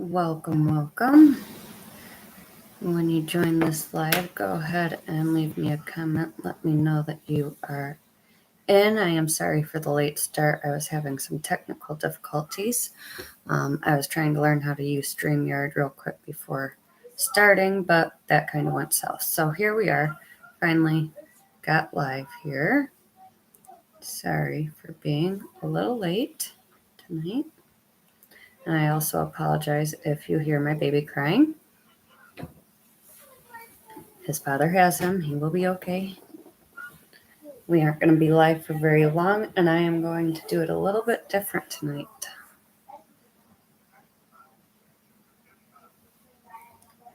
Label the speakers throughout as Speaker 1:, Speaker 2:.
Speaker 1: Welcome. When you join this live, go ahead and leave me a comment. Let me know that you are in. I am sorry for the late start. I was having some technical difficulties. I was trying to learn how to use StreamYard real quick before starting, but that kind of went south. So here we are. Finally got live here. Sorry for being a little late tonight. And I also apologize if you hear my baby crying. His father has him. He will be okay. We aren't going to be live for very long, and I am going to do it a little bit different tonight.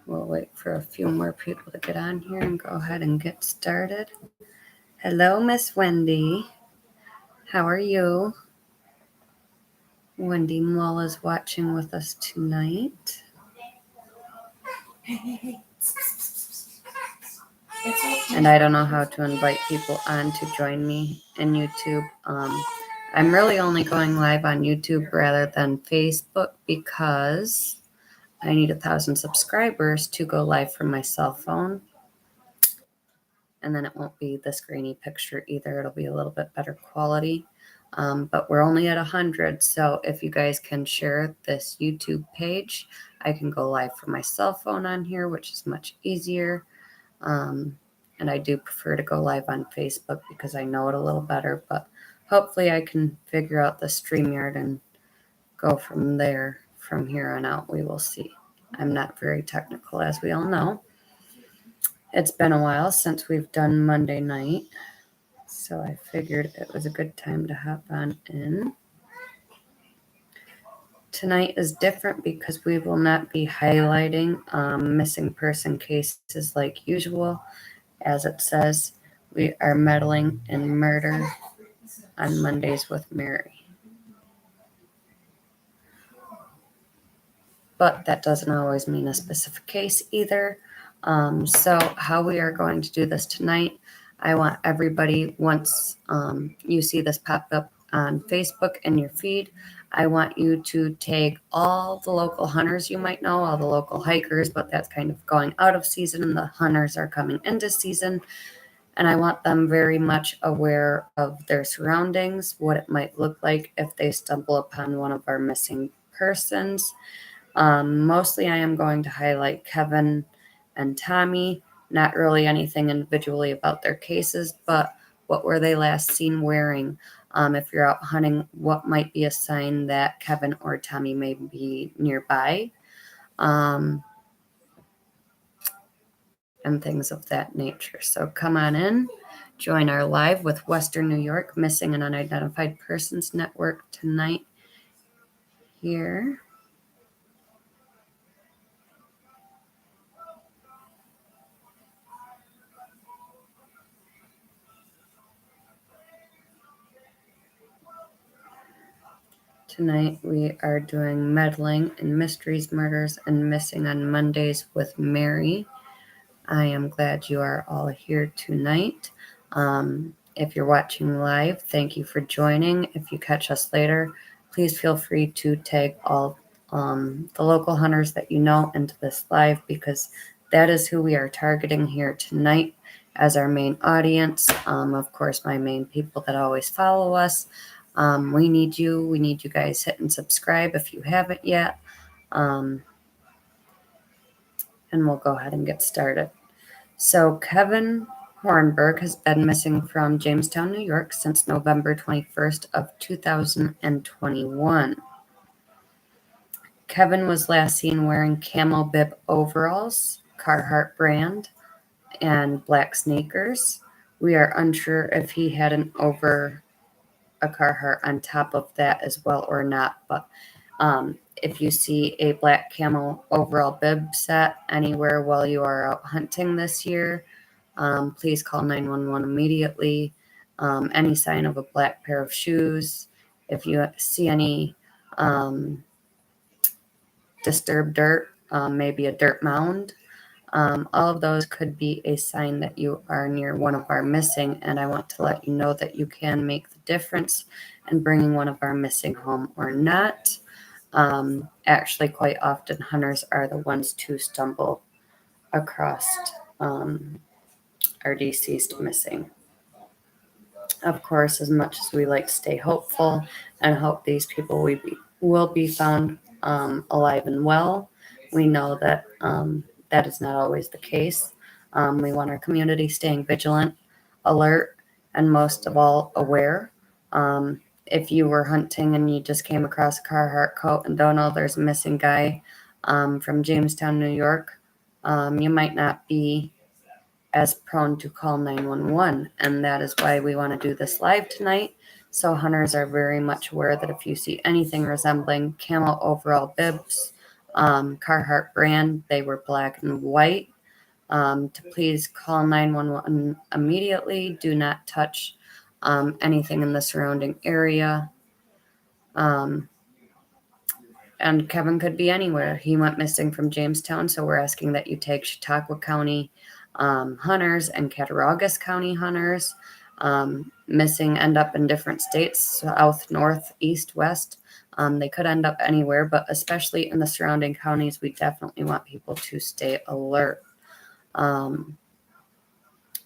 Speaker 1: We'll wait for a few more people to get on here and go ahead and get started. Hello, Miss Wendy. How are you? Wendy Mull is watching with us tonight. And I don't know how to invite people on to join me in YouTube. I'm really only going live on YouTube rather than Facebook because I need 1,000 subscribers to go live from my cell phone. And then it won't be this grainy picture either. It'll be a little bit better quality. But we're only at 100. So if you guys can share this YouTube page, I can go live from my cell phone on here, which is much easier. And I do prefer to go live on Facebook because I know it a little better. But hopefully I can figure out the StreamYard and go from there. From here on out, we will see. I'm not very technical, as we all know. It's been a while since we've done Monday night, so I figured it was a good time to hop on in. Tonight is different because we will not be highlighting missing person cases like usual. As it says, we are meddling in murder on Mondays with Mary. But that doesn't always mean a specific case either. So how we are going to do this tonight, I want everybody, once you see this pop up on Facebook in your feed, I want you to tag all the local hunters you might know, all the local hikers, but that's kind of going out of season and the hunters are coming into season. And I want them very much aware of their surroundings, what it might look like if they stumble upon one of our missing persons. Mostly I am going to highlight Kevin and Tommy, not really anything individually about their cases, but what were they last seen wearing? If you're out hunting, what might be a sign that Kevin or Tommy may be nearby? And things of that nature. So come on in, join our live with Western New York Missing and Unidentified Persons Network tonight here. Tonight we are doing meddling in mysteries, murders, and missing on Mondays with Mary. I am glad you are all here tonight. If you're watching live, thank you for joining. If you catch us later, please feel free to tag all the local hunters that you know into this live because that is who we are targeting here tonight as our main audience. Of course, my main people that always follow us. We need you. We need you guys hitting subscribe if you haven't yet. And we'll go ahead and get started. So Kevin Hornburg has been missing from Jamestown, New York since November 21st of 2021. Kevin was last seen wearing camel bib overalls, Carhartt brand, and black sneakers. We are unsure if he had a Carhartt on top of that as well or not, but if you see a black camel overall bib set anywhere while you are out hunting this year, please call 911 immediately. Any sign of a black pair of shoes, if you see any disturbed dirt, maybe a dirt mound, all of those could be a sign that you are near one of our missing, and I want to let you know that you can make the difference in bringing one of our missing home or not. Actually, quite often, hunters are the ones to stumble across our deceased missing. Of course, as much as we like to stay hopeful and hope these people will be found alive and well, we know that that is not always the case. We want our community staying vigilant, alert, and most of all, aware. If you were hunting and you just came across a Carhartt coat and don't know there's a missing guy from Jamestown, New York, you might not be as prone to call 911, and that is why we want to do this live tonight. So hunters are very much aware that if you see anything resembling camo overall bibs, Carhartt brand, they were black and white, to please call 911 immediately. Do not touch anything in the surrounding area. And Kevin could be anywhere. He went missing from Jamestown, so we're asking that you take Chautauqua County hunters and Cattauraugus County hunters. Missing end up in different states, south, north, east, west. They could end up anywhere, but especially in the surrounding counties, we definitely want people to stay alert.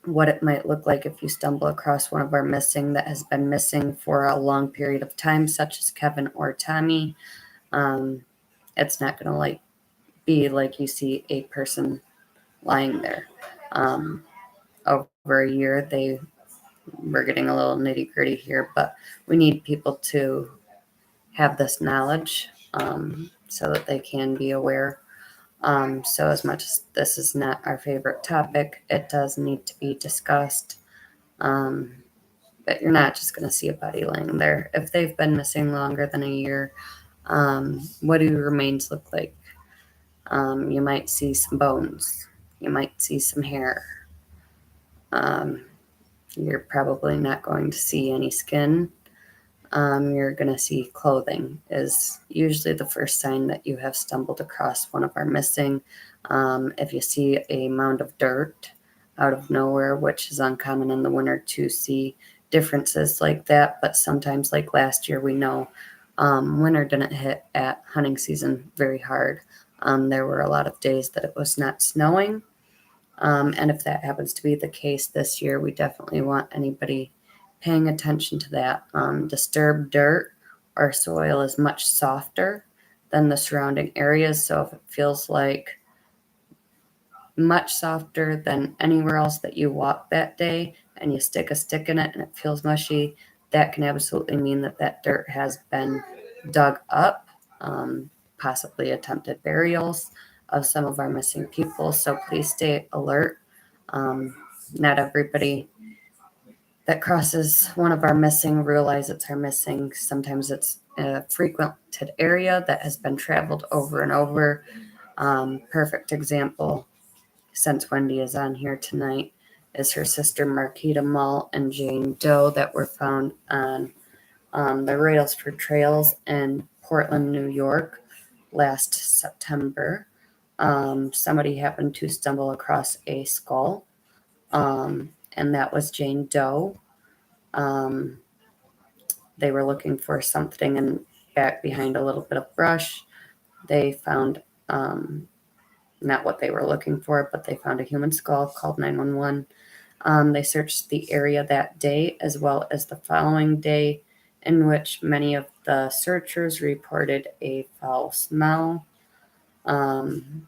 Speaker 1: What it might look like if you stumble across one of our missing that has been missing for a long period of time, such as Kevin or Tommy. It's not going to be like you see a person lying there. Over a year, we're getting a little nitty gritty here, but we need people to have this knowledge so that they can be aware. So as much as this is not our favorite topic, it does need to be discussed. But you're not just going to see a body laying there. If they've been missing longer than a year, what do remains look like? You might see some bones. You might see some hair. You're probably not going to see any skin. You're going to see clothing is usually the first sign that you have stumbled across one of our missing. If you see a mound of dirt out of nowhere, which is uncommon in the winter to see differences like that, but sometimes like last year, we know winter didn't hit at hunting season very hard. There were a lot of days that it was not snowing. And if that happens to be the case this year, we definitely want anybody paying attention to that. Disturbed dirt or soil is much softer than the surrounding areas. So if it feels like much softer than anywhere else that you walk that day and you stick a stick in it and it feels mushy, that can absolutely mean that that dirt has been dug up, possibly attempted burials of some of our missing people. So please stay alert. Not everybody that crosses one of our missing realize it's our missing. Sometimes it's a frequented area that has been traveled over and over. Perfect example, since Wendy is on here tonight, is her sister Marquita Mull and Jane Doe that were found on the Railsford Trails in Portland, New York last September. Somebody happened to stumble across a skull, and that was Jane Doe. They were looking for something and back behind a little bit of brush. They found not what they were looking for, but they found a human skull, called 911. They searched the area that day as well as the following day, in which many of the searchers reported a foul smell. And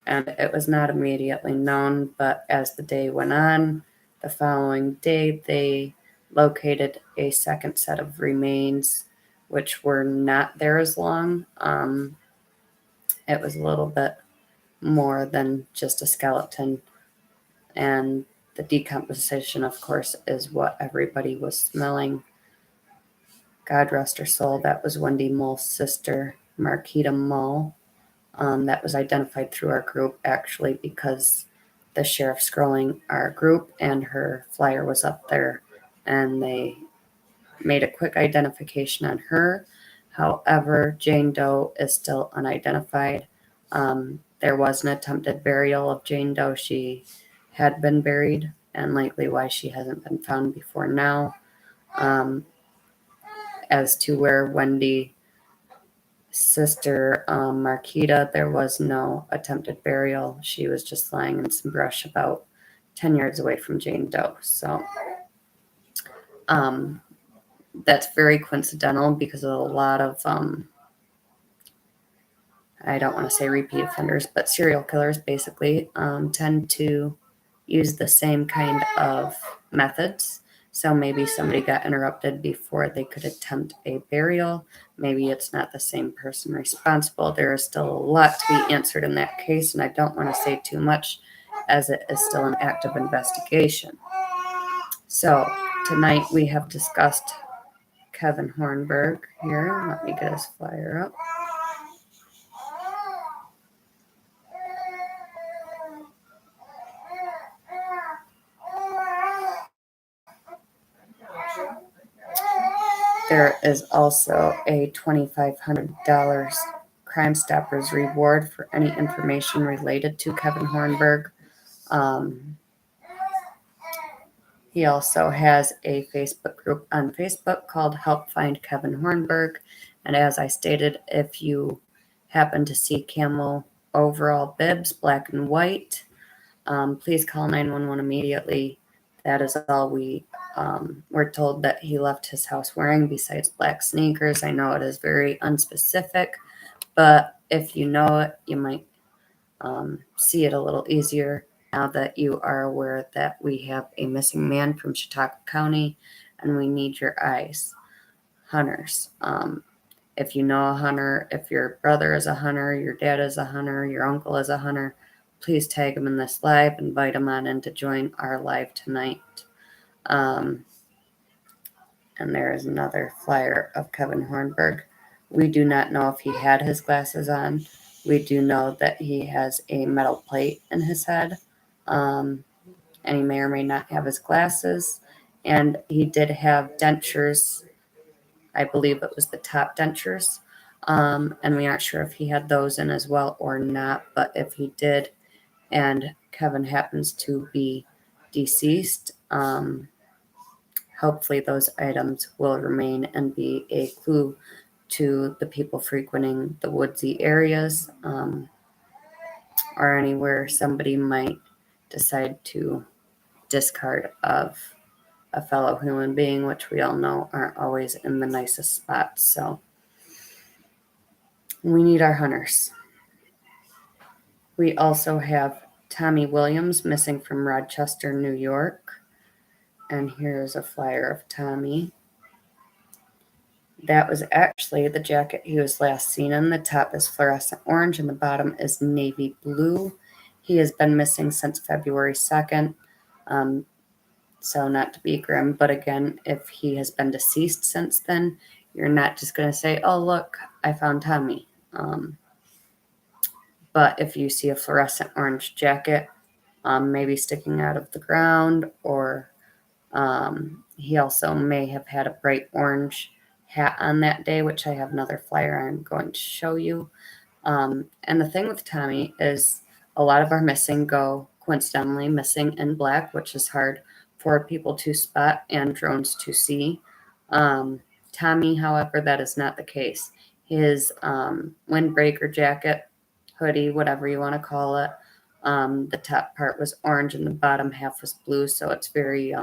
Speaker 1: it was not immediately known, but as the day went on, the following day, they located a second set of remains, which were not there as long. It was a little bit more than just a skeleton. And the decomposition, of course, is what everybody was smelling. God rest her soul. That was Wendy Mull's sister, Marquita Mull. That was identified through our group, actually, because the sheriff scrolling our group and her flyer was up there, and they made a quick identification on her. However, Jane Doe is still unidentified. There was an attempted burial of Jane Doe. She had been buried, and likely why she hasn't been found before now. As to where Wendy sister, Marquita, there was no attempted burial. She was just lying in some brush about 10 yards away from Jane Doe. So that's very coincidental because of a lot of, I don't want to say repeat offenders, but serial killers basically tend to use the same kind of methods. So maybe somebody got interrupted before they could attempt a burial. Maybe it's not the same person responsible. There is still a lot to be answered in that case, and I don't want to say too much as it is still an active investigation. So tonight we have discussed Kevin Hornburg here. Let me get his flyer up. There is also a $2,500 Crime Stoppers reward for any information related to Kevin Hornburg. He also has a Facebook group on Facebook called Help Find Kevin Hornburg. And as I stated, if you happen to see camel overall bibs, black and white, please call 911 immediately. That is all we're told that he left his house wearing besides black sneakers. I know it is very unspecific, but if you know it, you might see it a little easier now that you are aware that we have a missing man from Chautauqua County and we need your eyes. Hunters. If you know a hunter, if your brother is a hunter, your dad is a hunter, your uncle is a hunter, please tag him in this live, invite him on in to join our live tonight. And there is another flyer of Kevin Hornburg. We do not know if he had his glasses on. We do know that he has a metal plate in his head, and he may or may not have his glasses. And he did have dentures. I believe it was the top dentures. And we aren't sure if he had those in as well or not, but if he did, and Kevin happens to be deceased, hopefully those items will remain and be a clue to the people frequenting the woodsy areas, or anywhere somebody might decide to discard of a fellow human being, which we all know aren't always in the nicest spots. So we need our hunters. We also have Tommy Williams missing from Rochester, New York. And here's a flyer of Tommy. That was actually the jacket he was last seen in. The top is fluorescent orange and the bottom is navy blue. He has been missing since February 2nd. So not to be grim, but again, if he has been deceased since then, you're not just going to say, oh, look, I found Tommy. But if you see a fluorescent orange jacket, maybe sticking out of the ground, or he also may have had a bright orange hat on that day, which I have another flyer I'm going to show you. And the thing with Tommy is a lot of our missing go coincidentally missing in black, which is hard for people to spot and drones to see. Tommy, however, that is not the case. His windbreaker jacket, hoodie, whatever you want to call it, the top part was orange and the bottom half was blue, so it's very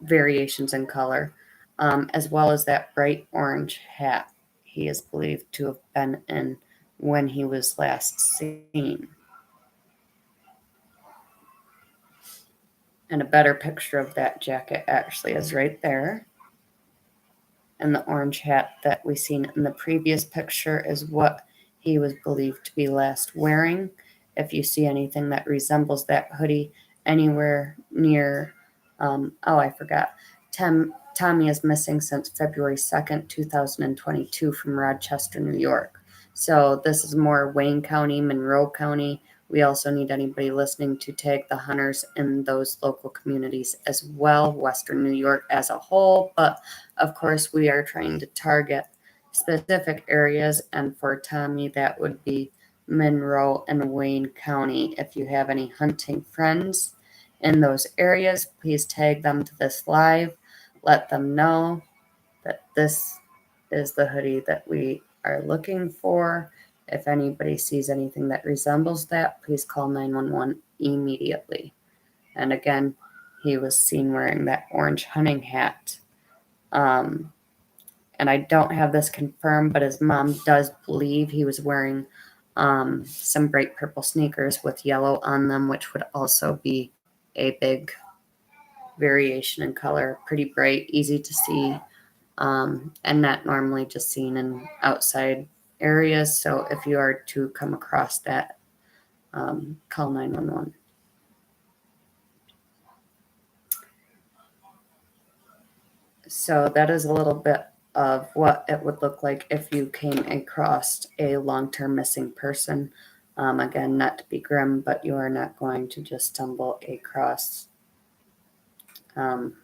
Speaker 1: variations in color, as well as that bright orange hat he is believed to have been in when he was last seen. And a better picture of that jacket actually is right there. And the orange hat that we seen in the previous picture is what he was believed to be last wearing. If you see anything that resembles that hoodie anywhere near, I forgot. Tommy is missing since February 2nd, 2022 from Rochester, New York. So this is more Wayne County, Monroe County. We also need anybody listening to tag the hunters in those local communities as well, Western New York as a whole. But of course, we are trying to target specific areas. And for Tommy, that would be Monroe and Wayne County. If you have any hunting friends in those areas, please tag them to this live. Let them know that this is the hoodie that we are looking for. If anybody sees anything that resembles that, please call 911 immediately. And again, he was seen wearing that orange hunting hat. And I don't have this confirmed, but his mom does believe he was wearing some bright purple sneakers with yellow on them, which would also be a big variation in color. Pretty bright, easy to see, and not normally just seen in outside areas. So if you are to come across that, call 911. So that is a little bit of what it would look like if you came across a long-term missing person. Again, not to be grim, but you are not going to just stumble across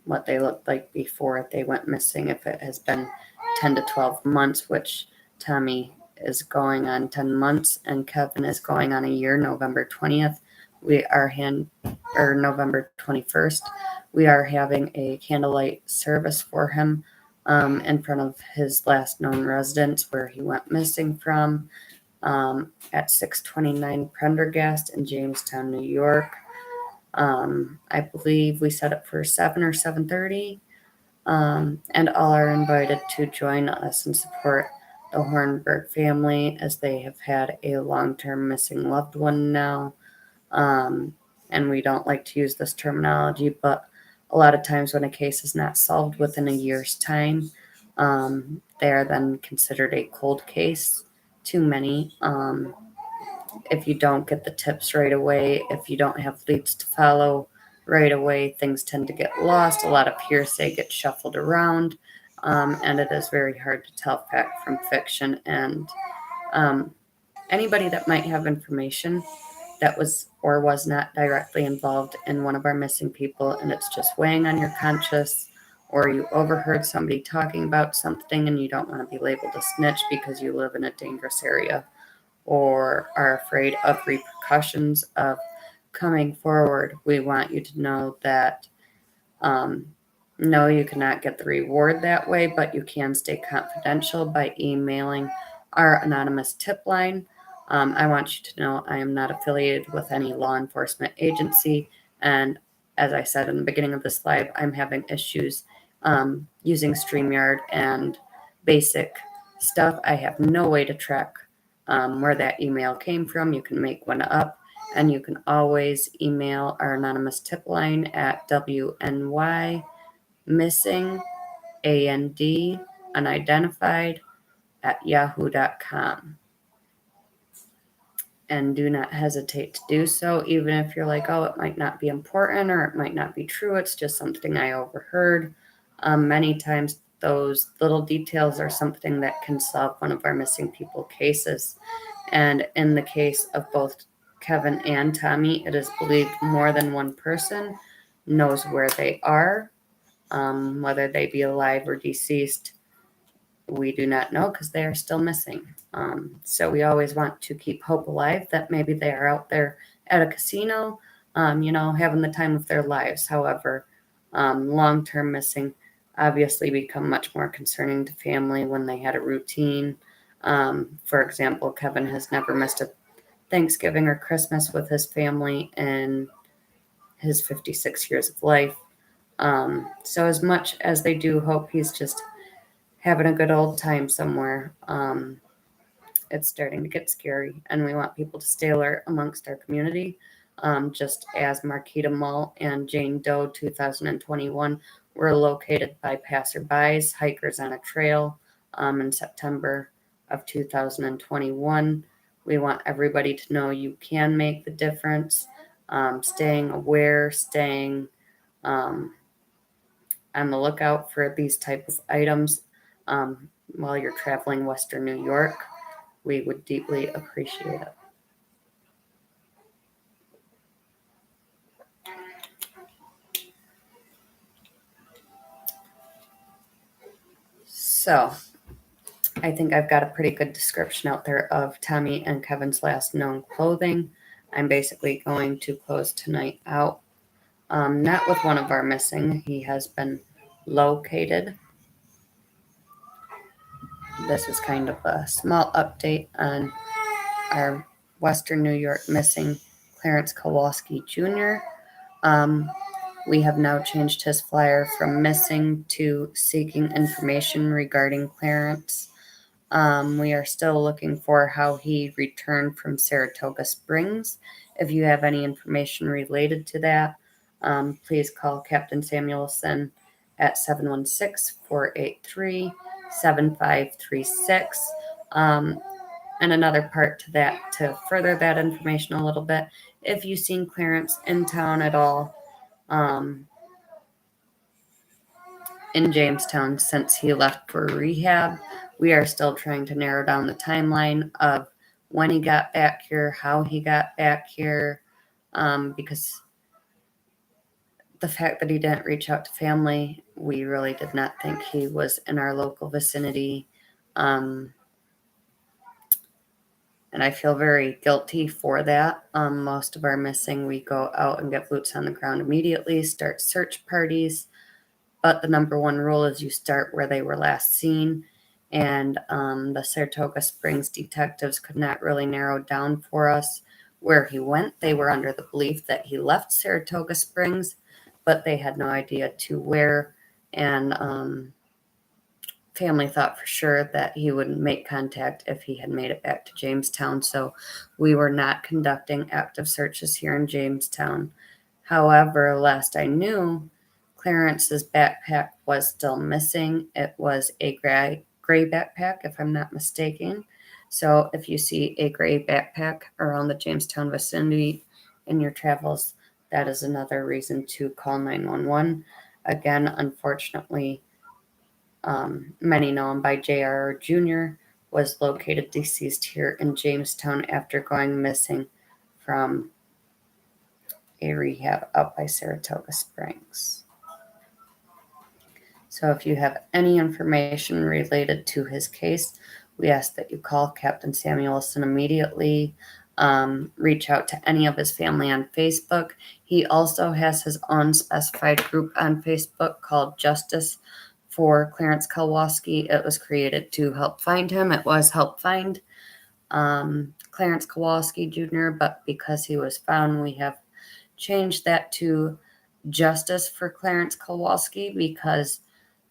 Speaker 1: what they looked like before they went missing. If it has been 10 to 12 months, which Tommy is going on 10 months and Kevin is going on a year, November 20th, November 21st, we are having a candlelight service for him in front of his last known residence where he went missing from at 629 Prendergast in Jamestown, New York. I believe we set up for 7 or 7:30, and all are invited to join us and support the Hornburg family as they have had a long-term missing loved one now. And we don't like to use this terminology, but a lot of times when a case is not solved within a year's time, they are then considered a cold case to many. If you don't get the tips right away, if you don't have leads to follow right away, things tend to get lost. A lot of hearsay gets shuffled around, and it is very hard to tell fact from fiction. And anybody that might have information that was or was not directly involved in one of our missing people, and it's just weighing on your conscience, or you overheard somebody talking about something and you don't want to be labeled a snitch because you live in a dangerous area, or are afraid of repercussions of coming forward, we want you to know that no, you cannot get the reward that way, but you can stay confidential by emailing our anonymous tip line. I want you to know I am not affiliated with any law enforcement agency, and as I said in the beginning of this live, I'm having issues using StreamYard and basic stuff. I have no way to track where that email came from. You can make one up, and you can always email our anonymous tip line at WNYMissing&Unidentified at yahoo.com. And do not hesitate to do so, even if you're like, oh, it might not be important or it might not be true. It's just something I overheard. Many times those little details are something that can solve one of our missing people cases. And in the case of both Kevin and Tommy, it is believed more than one person knows where they are, whether they be alive or deceased. We do not know because they are still missing. So we always want to keep hope alive that maybe they are out there at a casino, having the time of their lives. However, long-term missing obviously become much more concerning to family when they had a routine. For example, Kevin has never missed a Thanksgiving or Christmas with his family in his 56 years of life. So as much as they do hope he's just having a good old time somewhere, it's starting to get scary, and we want people to stay alert amongst our community. Just as Marquita Mull and Jane Doe 2021 were located by passerbys, hikers on a trail in September of 2021. We want everybody to know you can make the difference, staying aware, staying on the lookout for these type of items while you're traveling Western New York. We would deeply appreciate it. So I think I've got a pretty good description out there of Tommy and Kevin's last known clothing. I'm basically going to close tonight out, not with one of our missing. He has been located. this is kind of a small update on our Western New York missing Clarence Kowalski Jr. We have now changed his flyer from missing to seeking information regarding Clarence. We are still looking for how he returned from Saratoga Springs. If you have any information related to that, please call Captain Samuelson at 716-483-7536. And another part to that, to further that information a little bit, if you've seen Clarence in town at all, in Jamestown since he left for rehab, we are still trying to narrow down the timeline of when he got back here, how he got back here, because the fact that he didn't reach out to family, we really did not think he was in our local vicinity. And I feel very guilty for that. Most of our missing, we go out and get boots on the ground immediately, start search parties. But the number one rule is you start where they were last seen. And the Saratoga Springs detectives could not really narrow down for us where he went. They were under the belief that he left Saratoga Springs, but they had no idea to where. And family thought for sure that he would make contact if he had made it back to Jamestown. So we were not conducting active searches here in Jamestown. However, last I knew, Clarence's backpack was still missing. It was a gray backpack, if I'm not mistaken. So if you see a gray backpack around the Jamestown vicinity in your travels, that is another reason to call 911. Again, unfortunately, many know him by J.R. Jr., was located deceased here in Jamestown after going missing from a rehab out by Saratoga Springs. So if you have any information related to his case, we ask that you call Captain Samuelson immediately. Reach out to any of his family on Facebook. He also has his own specified group on Facebook called Justice for Clarence Kowalski. It was created to help find him. It was help find Clarence Kowalski Jr., but because he was found, we have changed that to Justice for Clarence Kowalski because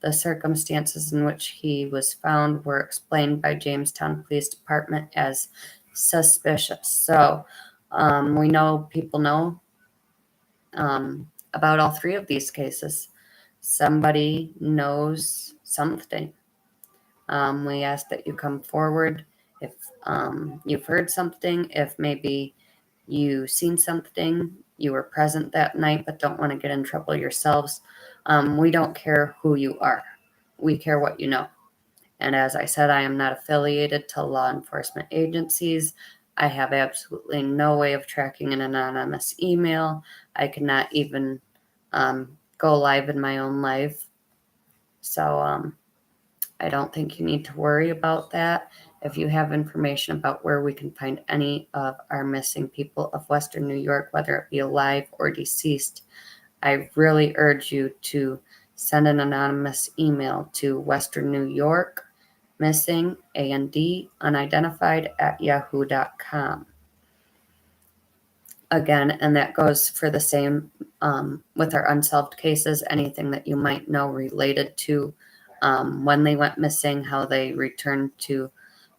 Speaker 1: the circumstances in which he was found were explained by Jamestown Police Department as suspicious. So we know people know about all three of these cases. Somebody knows something. We ask that you come forward if you've heard something, if maybe you've seen something, you were present that night but don't want to get in trouble yourselves. We don't care who you are. We care what you know. And as I said, I am not affiliated to law enforcement agencies. I have absolutely no way of tracking an anonymous email. I cannot even go live in my own life. So I don't think you need to worry about that. If you have information about where we can find any of our missing people of Western New York, whether it be alive or deceased, I really urge you to send an anonymous email to Western New York missing and at yahoo.com. Again, and that goes for the same with our unsolved cases, anything that you might know related to when they went missing, how they returned to,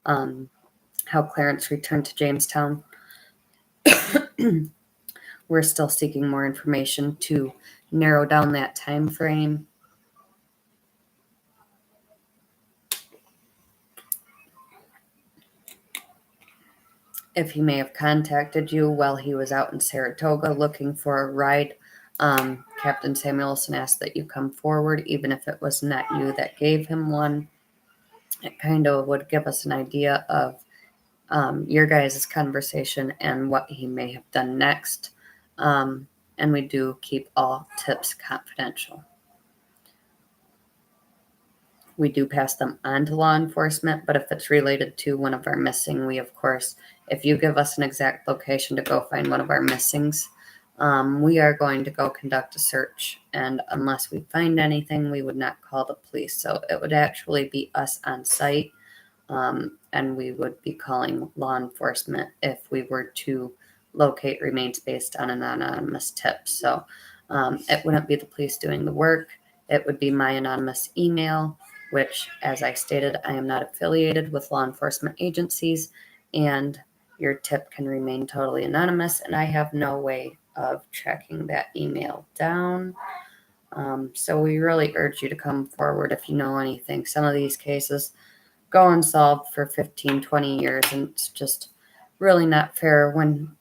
Speaker 1: how Clarence returned to Jamestown. We're still seeking more information to narrow down that time frame. If he may have contacted you while he was out in Saratoga looking for a ride, Captain Samuelson asked that you come forward, even if it was not you that gave him one. It kind of would give us an idea of your guys' conversation and what he may have done next. And we do keep all tips confidential. We do pass them on to law enforcement, but if it's related to one of our missing, we, of course, if you give us an exact location to go find one of our missings, we are going to go conduct a search. And unless we find anything, we would not call the police. So it would actually be us on site. and we would be calling law enforcement if we were to locate remains based on an anonymous tip. So it wouldn't be the police doing the work. It would be my anonymous email, which, as I stated, I am not affiliated with law enforcement agencies, and your tip can remain totally anonymous, and I have no way of tracking that email down. So we really urge you to come forward if you know anything. Some of these cases go unsolved for 15, 20 years, and it's just really not fair when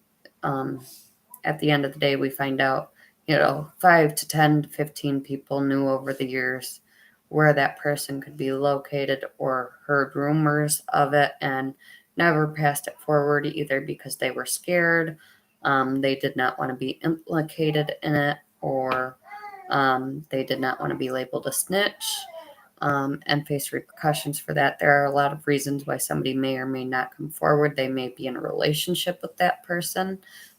Speaker 1: at the end of the day we find out, 5 to 10 to 15 people knew over the years where that person could be located or heard rumors of it and never passed it forward, either because they were scared, they did not want to be implicated in it, or they did not want to be labeled a snitch and face repercussions for that. There are a lot of reasons why somebody may or may not come forward. They may be in a relationship with that person,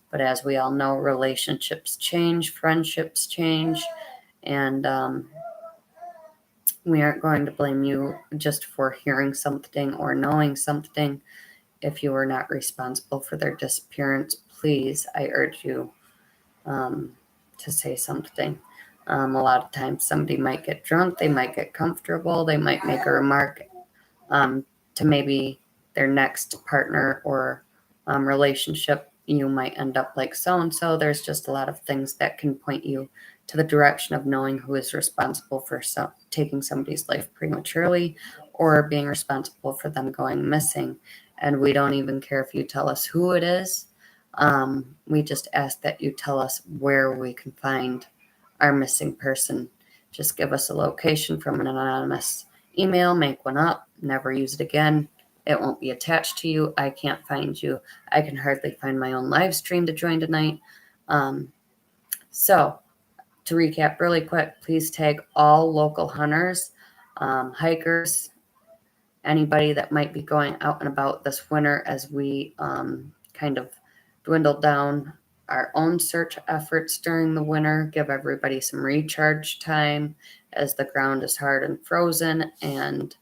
Speaker 1: but as we all know, relationships change, friendships change, and we aren't going to blame you just for hearing something or knowing something if you were not responsible for their disappearance. Please, I urge you to say something. A lot of times somebody might get drunk, they might get comfortable, they might make a remark to maybe their next partner or relationship. You might end up like so-and-so. There's just a lot of things that can point you to the direction of knowing who is responsible for taking somebody's life prematurely or being responsible for them going missing. And we don't even care if you tell us who it is. We just ask that you tell us where we can find our missing person. Just give us a location from an anonymous email, make one up, never use it again. It won't be attached to you. I can't find you. I can hardly find my own live stream to join tonight. So to recap really quick, please tag all local hunters, hikers, anybody that might be going out and about this winter as we kind of dwindle down our own search efforts during the winter, give everybody some recharge time as the ground is hard and frozen, and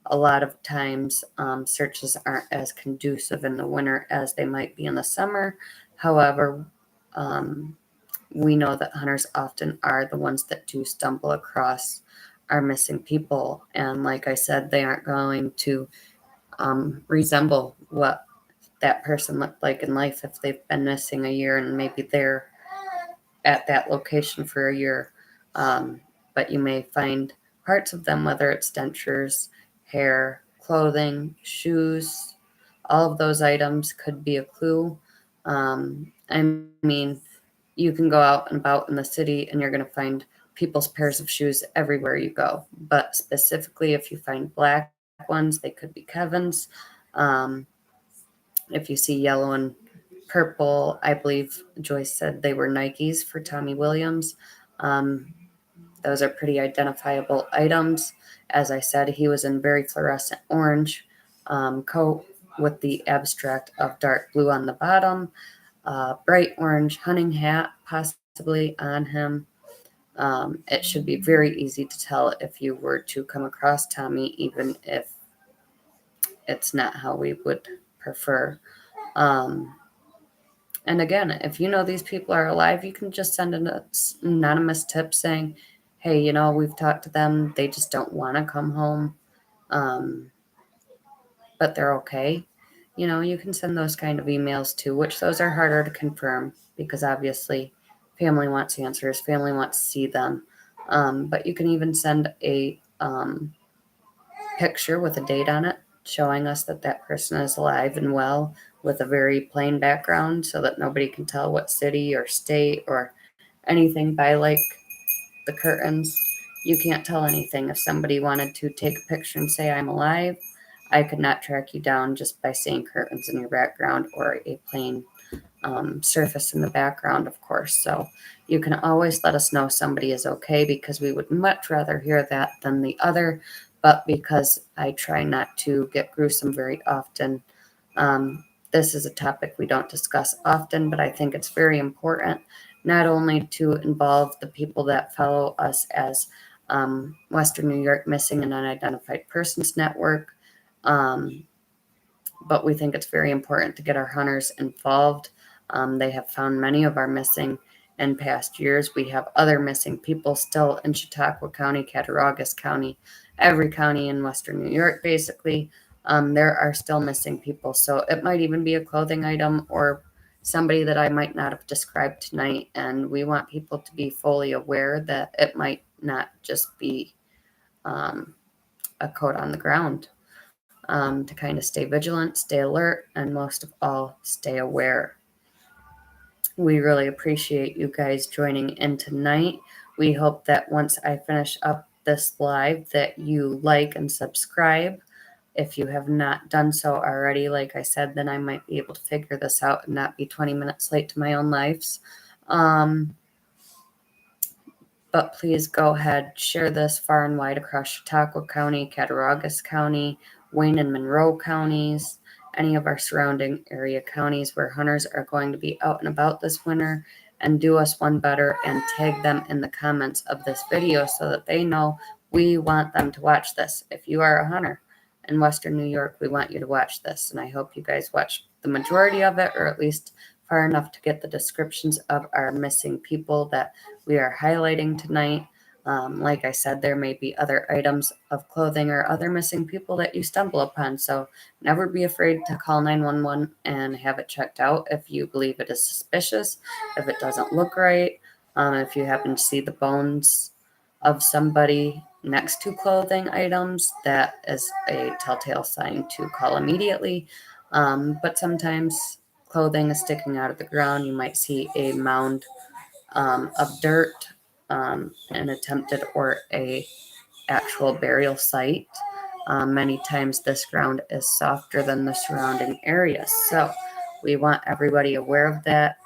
Speaker 1: a lot of times searches aren't as conducive in the winter as they might be in the summer. However, we know that hunters often are the ones that do stumble across our missing people, and like I said, they aren't going to resemble what that person looked like in life if they've been missing a year and maybe they're at that location for a year. But you may find parts of them, whether it's dentures, hair, clothing, shoes, all of those items could be a clue. I mean, you can go out and about in the city and you're going to find people's pairs of shoes everywhere you go. But specifically, if you find black ones, they could be Kevin's. If you see yellow and purple, I believe Joyce said they were Nikes for Tommy Williams. Those are pretty identifiable items. As I said, he was in very fluorescent orange coat with the abstract of dark blue on the bottom, bright orange hunting hat possibly on him. It should be very easy to tell if you were to come across Tommy, even if it's not how we would prefer. And again, if you know these people are alive, you can just send an anonymous tip saying, hey, we've talked to them. They just don't want to come home, but they're okay. You can send those kind of emails too, which those are harder to confirm because obviously family wants answers. Family wants to see them. But you can even send a picture with a date on it showing us that that person is alive and well with a very plain background so that nobody can tell what city or state or anything by like the curtains. You can't tell anything. If somebody wanted to take a picture and say I'm alive, I could not track you down just by seeing curtains in your background or a plain surface in the background, of course. So you can always let us know somebody is okay because we would much rather hear that than the other. But because I try not to get gruesome very often, this is a topic we don't discuss often, but I think it's very important not only to involve the people that follow us as Western New York Missing and Unidentified Persons Network, But we think it's very important to get our hunters involved. They have found many of our missing in past years. We have other missing people still in Chautauqua County, Cattauraugus County, every county in Western New York, basically. There are still missing people. So it might even be a clothing item or somebody that I might not have described tonight. And we want people to be fully aware that it might not just be a coat on the ground. To kind of stay vigilant, stay alert, and most of all, stay aware. We really appreciate you guys joining in tonight. We hope that once I finish up this live that you like and subscribe. If you have not done so already, like I said, then I might be able to figure this out and not be 20 minutes late to my own lives. But please go ahead, share this far and wide across Chautauqua County, Cattauraugus County, Wayne and Monroe counties, any of our surrounding area counties where hunters are going to be out and about this winter, and do us one better and tag them in the comments of this video so that they know we want them to watch this. If you are a hunter in Western New York, we want you to watch this, and I hope you guys watch the majority of it, or at least far enough to get the descriptions of our missing people that we are highlighting tonight. Like I said, there may be other items of clothing or other missing people that you stumble upon. So never be afraid to call 911 and have it checked out if you believe it is suspicious, if it doesn't look right, if you happen to see the bones of somebody next to clothing items, that is a telltale sign to call immediately. But sometimes clothing is sticking out of the ground. You might see a mound of dirt, an attempted or a actual burial site. Many times this ground is softer than the surrounding areas. So we want everybody aware of that.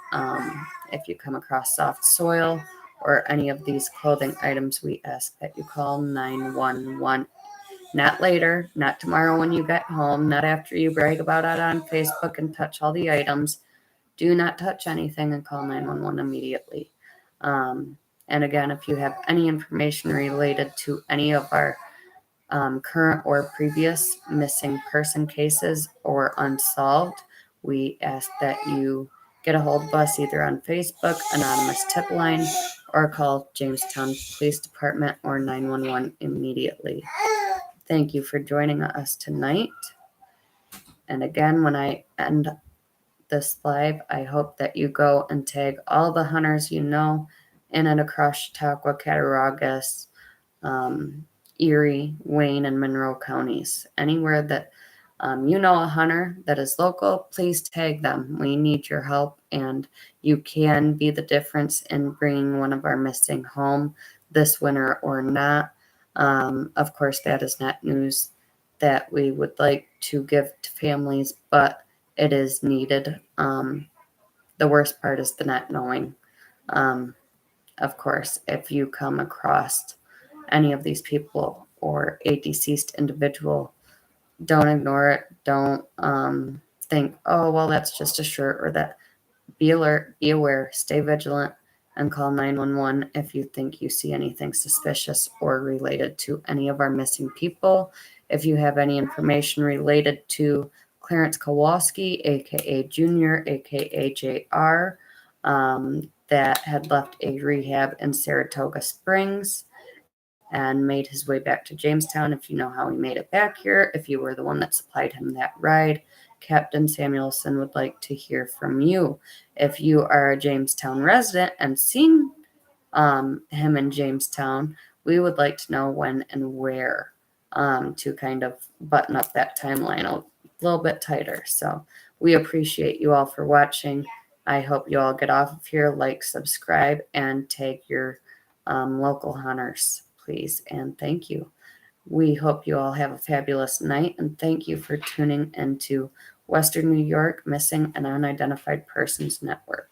Speaker 1: If you come across soft soil or any of these clothing items, we ask that you call 911. Not later, not tomorrow when you get home, not after you brag about it on Facebook and touch all the items. Do not touch anything and call 911 immediately. And again, if you have any information related to any of our current or previous missing person cases or unsolved, we ask that you get a hold of us either on Facebook, anonymous tip line, or call Jamestown Police Department or 911 immediately. Thank you for joining us tonight. And again, when I end this live, I hope that you go and tag all the hunters you know in and across Chautauqua, Cattauraugus, Erie, Wayne, and Monroe counties. Anywhere that you know a hunter that is local, please tag them. We need your help, and you can be the difference in bringing one of our missing home this winter or not. Of course, that is not news that we would like to give to families, but it is needed. The worst part is the not knowing. Of course, if you come across any of these people or a deceased individual, don't ignore it. Don't think, oh, well, that's just a shirt or that. Be alert, be aware, stay vigilant, and call 911 if you think you see anything suspicious or related to any of our missing people. If you have any information related to Clarence Kowalski, aka Junior, aka JR, that had left a rehab in Saratoga Springs and made his way back to Jamestown. If you know how he made it back here, if you were the one that supplied him that ride, Captain Samuelson would like to hear from you. If you are a Jamestown resident and seen him in Jamestown, we would like to know when and where, to kind of button up that timeline a little bit tighter. So we appreciate you all for watching. I hope you all get off of here, like, subscribe, and tag your local hunters, please. And thank you. We hope you all have a fabulous night, and thank you for tuning into Western New York Missing and Unidentified Persons Network.